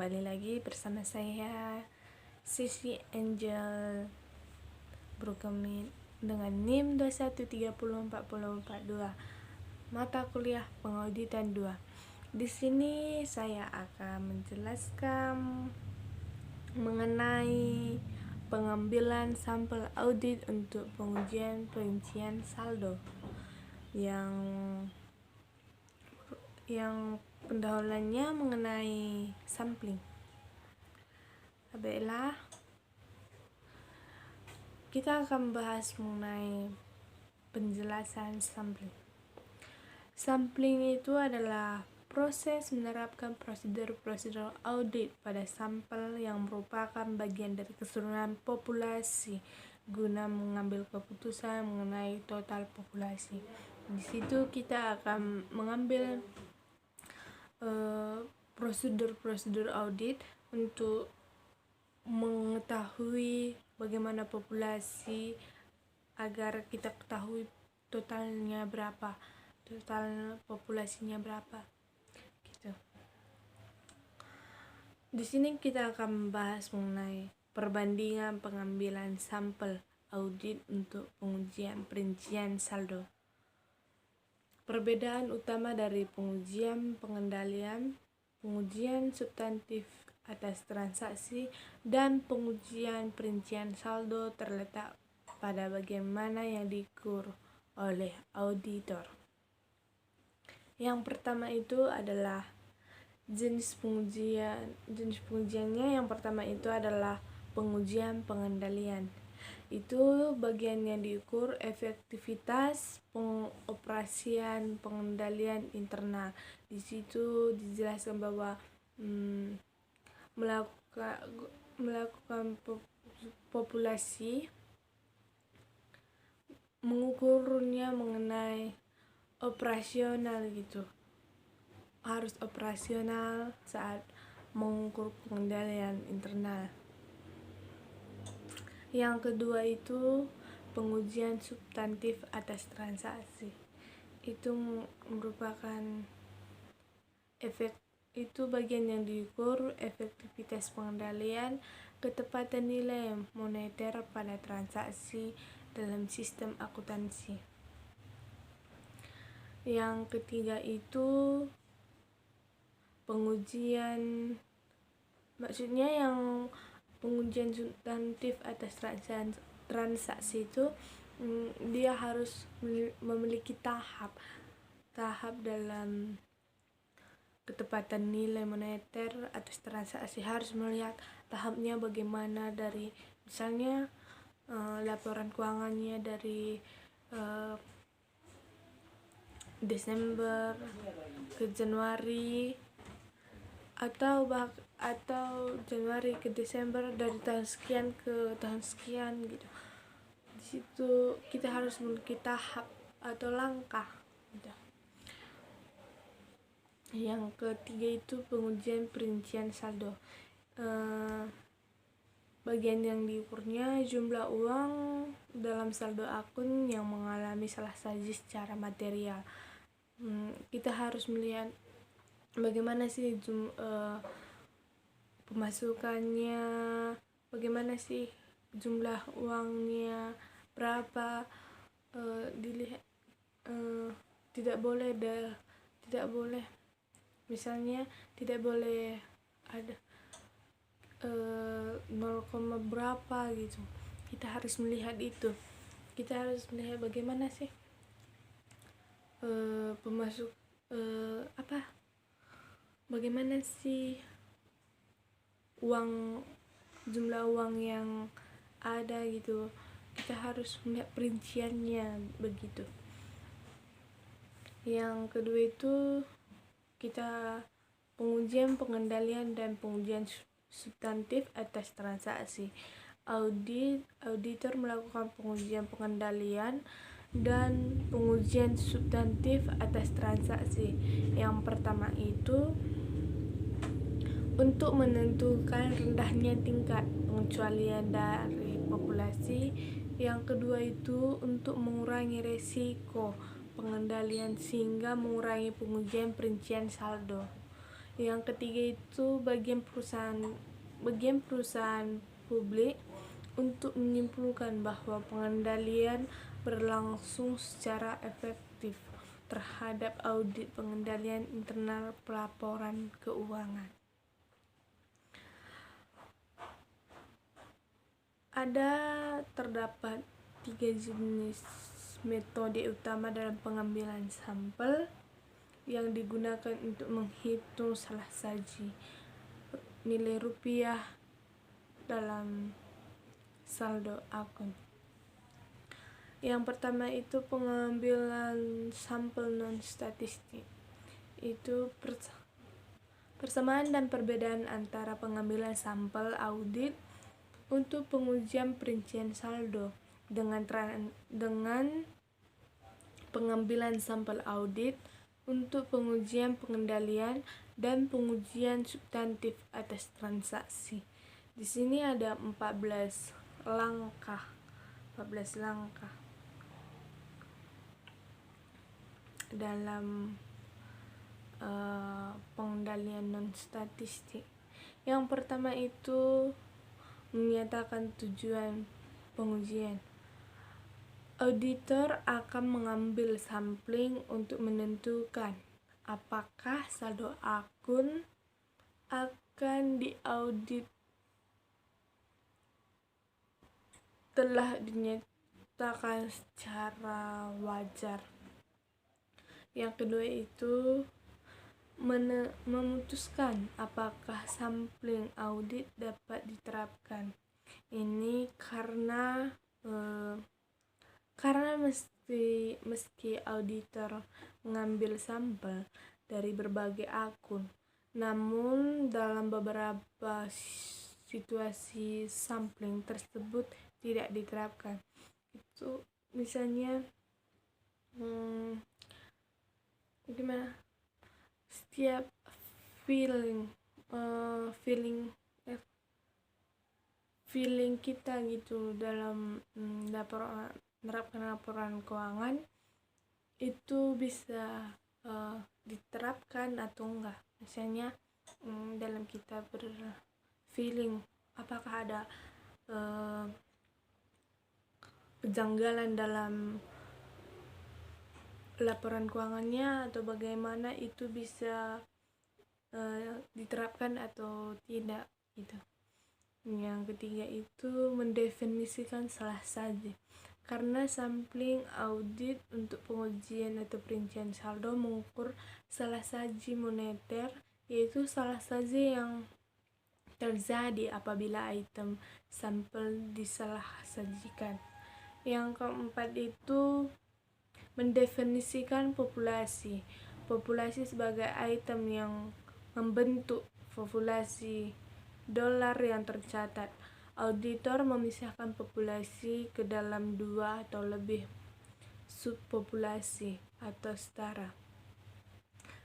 kembali lagi bersama saya Sisi Angel Brokemin dengan NIM 2130442 mata kuliah pengauditan 2. Di sini saya akan menjelaskan mengenai pengambilan sampel audit untuk pengujian perincian saldo yang pendahuluannya mengenai sampling. Baiklah, kita akan bahas mengenai penjelasan sampling. Sampling itu adalah proses menerapkan prosedur-prosedur audit pada sampel yang merupakan bagian dari keseluruhan populasi guna mengambil keputusan mengenai total populasi. Di situ kita akan mengambil prosedur-prosedur audit untuk mengetahui bagaimana populasi agar kita ketahui total populasinya berapa gitu. Di sini kita akan membahas mengenai perbandingan pengambilan sampel audit untuk pengujian perincian saldo. Perbedaan utama dari pengujian pengendalian, pengujian substantif atas transaksi, dan pengujian perincian saldo terletak pada bagian mana yang diukur oleh auditor. Yang pertama itu adalah jenis pengujiannya. Yang pertama itu adalah pengujian pengendalian. Itu bagian yang diukur efektivitas pengoperasian pengendalian internal. Di situ dijelaskan bahwa melakukan populasi, mengukurnya mengenai operasional gitu. Harus operasional saat mengukur pengendalian internal. Yang kedua itu pengujian substantif atas transaksi. Itu merupakan itu bagian yang diukur efektivitas pengendalian, ketepatan nilai moneter pada transaksi dalam sistem akuntansi. Yang ketiga itu pengujian substantif atas transaksi itu dia harus memiliki tahap dalam ketepatan nilai moneter atas transaksi. Harus melihat tahapnya bagaimana, dari misalnya laporan keuangannya dari Desember ke Januari atau Januari ke Desember, dari tahun sekian ke tahun sekian gitu. Di situ kita harus memiliki tahap atau langkah gitu. Yang ketiga itu pengujian perincian saldo. Bagian yang diukurnya jumlah uang dalam saldo akun yang mengalami salah saji secara material. Kita harus melihat bagaimana sih pemasukannya, bagaimana sih jumlah uangnya berapa. Dilihat, tidak boleh misalnya tidak boleh ada 0, berapa gitu. Kita harus melihat itu. Kita harus melihat bagaimana sih bagaimana sih jumlah uang yang ada gitu. Kita harus melihat perinciannya begitu. Yang kedua itu kita pengujian pengendalian dan pengujian substantif atas transaksi. Auditor melakukan pengujian pengendalian dan pengujian substantif atas transaksi. Yang pertama itu untuk menentukan rendahnya tingkat pengecualian dari populasi. Yang kedua itu untuk mengurangi resiko pengendalian sehingga mengurangi pengujian perincian saldo. Yang ketiga itu bagian perusahaan publik untuk menyimpulkan bahwa pengendalian berlangsung secara efektif terhadap audit pengendalian internal pelaporan keuangan. Terdapat 3 jenis metode utama dalam pengambilan sampel yang digunakan untuk menghitung salah saji nilai rupiah dalam saldo akun. Yang pertama itu pengambilan sampel non-statistik. Itu persamaan dan perbedaan antara pengambilan sampel audit untuk pengujian perincian saldo dengan pengambilan sampel audit untuk pengujian pengendalian dan pengujian substantif atas transaksi. Di sini ada 14 langkah dalam pengendalian non-statistik. Yang pertama itu menyatakan tujuan pengujian. Auditor akan mengambil sampling untuk menentukan apakah saldo akun akan diaudit telah dinyatakan secara wajar. Yang kedua itu memutuskan apakah sampling audit dapat diterapkan. Ini karena meski auditor mengambil sampel dari berbagai akun, namun dalam beberapa situasi sampling tersebut tidak diterapkan. Itu misalnya gimana? Setiap feeling kita gitu dalam menerapkan laporan keuangan itu bisa diterapkan atau enggak. Misalnya dalam kita berfeeling apakah ada kejanggalan dalam laporan keuangannya atau bagaimana, itu bisa diterapkan atau tidak gitu. Yang ketiga itu mendefinisikan salah saji. Karena sampling audit untuk pengujian atau perincian saldo mengukur salah saji moneter, yaitu salah saji yang terjadi apabila item sampel disalah sajikan. Yang keempat itu mendefinisikan populasi sebagai item yang membentuk populasi dolar yang tercatat. Auditor memisahkan populasi ke dalam 2 atau lebih subpopulasi atau setara.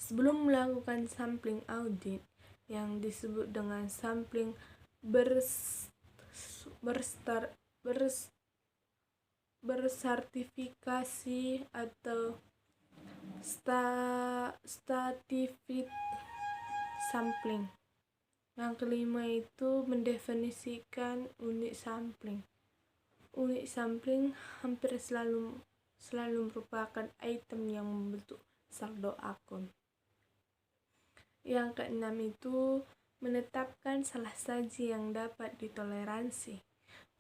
Sebelum melakukan sampling audit yang disebut dengan sampling bersertifikasi atau stratified sampling. Yang kelima itu mendefinisikan unit sampling. Unit sampling hampir selalu merupakan item yang membentuk saldo akun. Yang keenam itu menetapkan salah saji yang dapat ditoleransi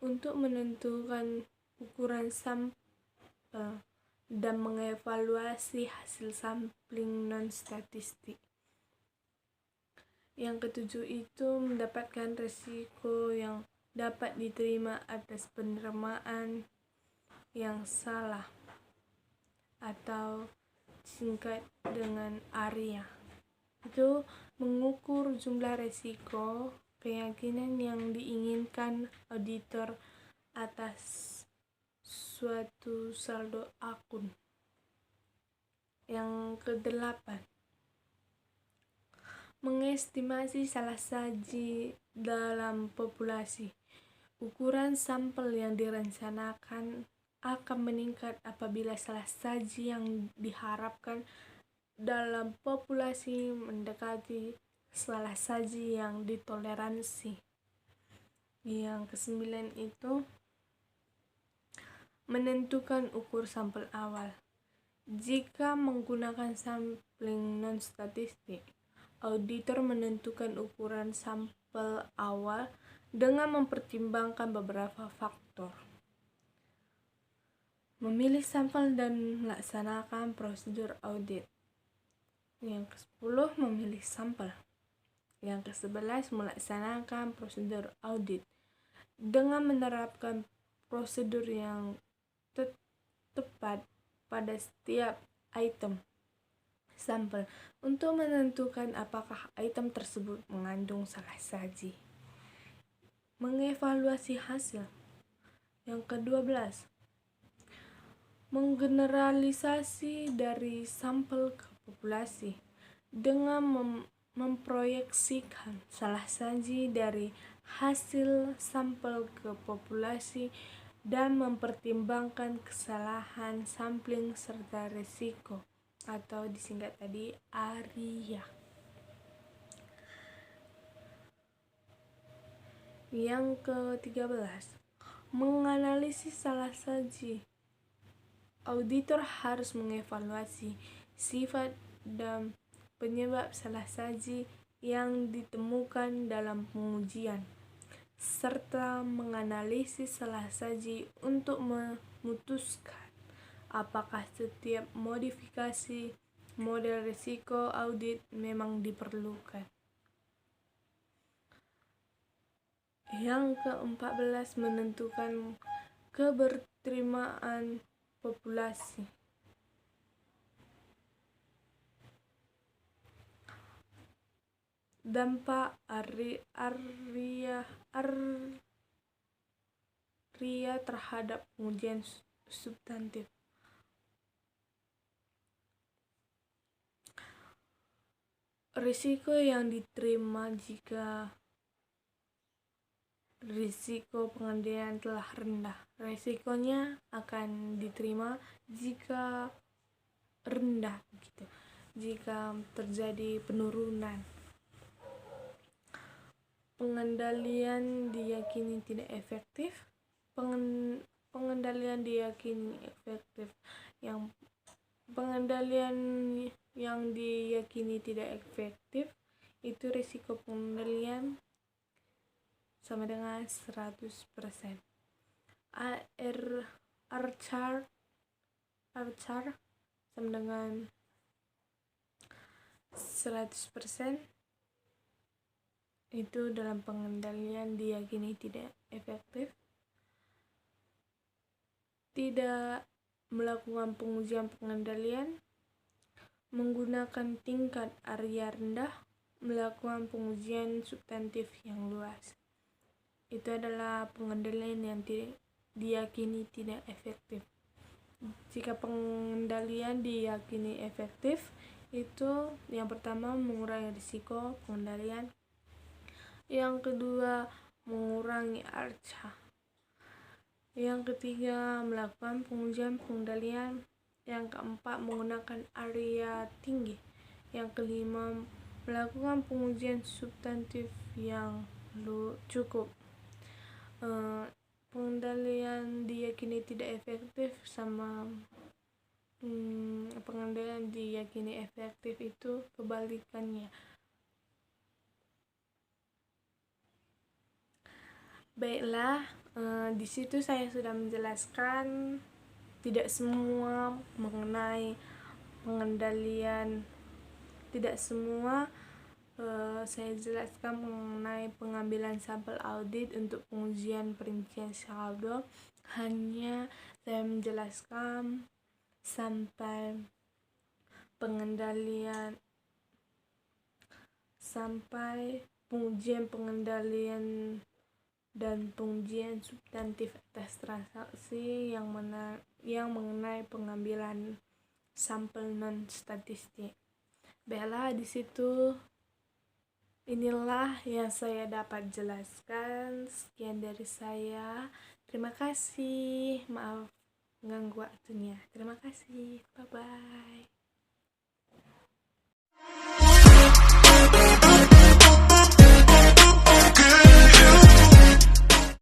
untuk menentukan ukuran sampel dan mengevaluasi hasil sampling non-statistik. Yang ketujuh itu mendapatkan risiko yang dapat diterima atas penerimaan yang salah atau singkat dengan ARIA. Itu mengukur jumlah risiko keyakinan yang diinginkan auditor atas suatu saldo akun. Yang kedelapan, mengestimasi salah saji dalam populasi. Ukuran sampel yang direncanakan akan meningkat apabila salah saji yang diharapkan dalam populasi mendekati salah saji yang ditoleransi. Yang ke-9 itu menentukan ukur sampel awal. Jika menggunakan sampling non-statistik, auditor menentukan ukuran sampel awal dengan mempertimbangkan beberapa faktor. Memilih sampel dan melaksanakan prosedur audit. Yang ke-10 memilih sampel. Yang ke-11 melaksanakan prosedur audit dengan menerapkan prosedur yang tepat pada setiap item sampel untuk menentukan apakah item tersebut mengandung salah saji. Mengevaluasi hasil. Yang ke-12 menggeneralisasi dari sampel ke populasi dengan memproyeksikan salah saji dari hasil sampel ke populasi dan mempertimbangkan kesalahan sampling serta risiko atau disingkat tadi ARIA. Yang ke-13 menganalisis salah saji. Auditor harus mengevaluasi sifat dan penyebab salah saji yang ditemukan dalam pengujian, serta menganalisis salah saji untuk memutuskan apakah setiap modifikasi model risiko audit memang diperlukan. Yang ke-14 menentukan keberterimaan populasi. Dampak ARIA terhadap pengujian substantif. Risiko yang diterima jika risiko pengendalian telah rendah. Risikonya akan diterima jika rendah gitu. Jika terjadi penurunan. Pengendalian diyakini tidak efektif. Pengendalian diyakini efektif. Yang pengendalian yang diyakini tidak efektif itu risiko pengendalian sama dengan 100%. R-char sama dengan 100%. Itu dalam pengendalian diyakini tidak efektif. Tidak melakukan pengujian pengendalian, menggunakan tingkat ARIA rendah, melakukan pengujian substantif yang luas. Itu adalah pengendalian yang diyakini tidak efektif. Jika pengendalian diyakini efektif, itu yang pertama mengurangi risiko pengendalian. Yang kedua, mengurangi ARCA. Yang ketiga, melakukan pengujian pengendalian. Yang keempat, menggunakan ARIA tinggi. Yang kelima, melakukan pengujian substantif yang cukup. Pengendalian diyakini tidak efektif sama pengendalian diyakini efektif itu kebalikannya. Baiklah, di situ saya sudah menjelaskan tidak semua mengenai pengendalian, tidak semua saya jelaskan mengenai pengambilan sampel audit untuk pengujian perincian saldo. Hanya saya menjelaskan sampai pengendalian, sampai pengujian pengendalian dan pengujian substantif atas transaksi yang mengenai pengambilan sampel non statistik. Baiklah, di situ inilah yang saya dapat jelaskan. Sekian dari saya. Terima kasih. Maaf ganggu waktunya. Terima kasih. Bye bye.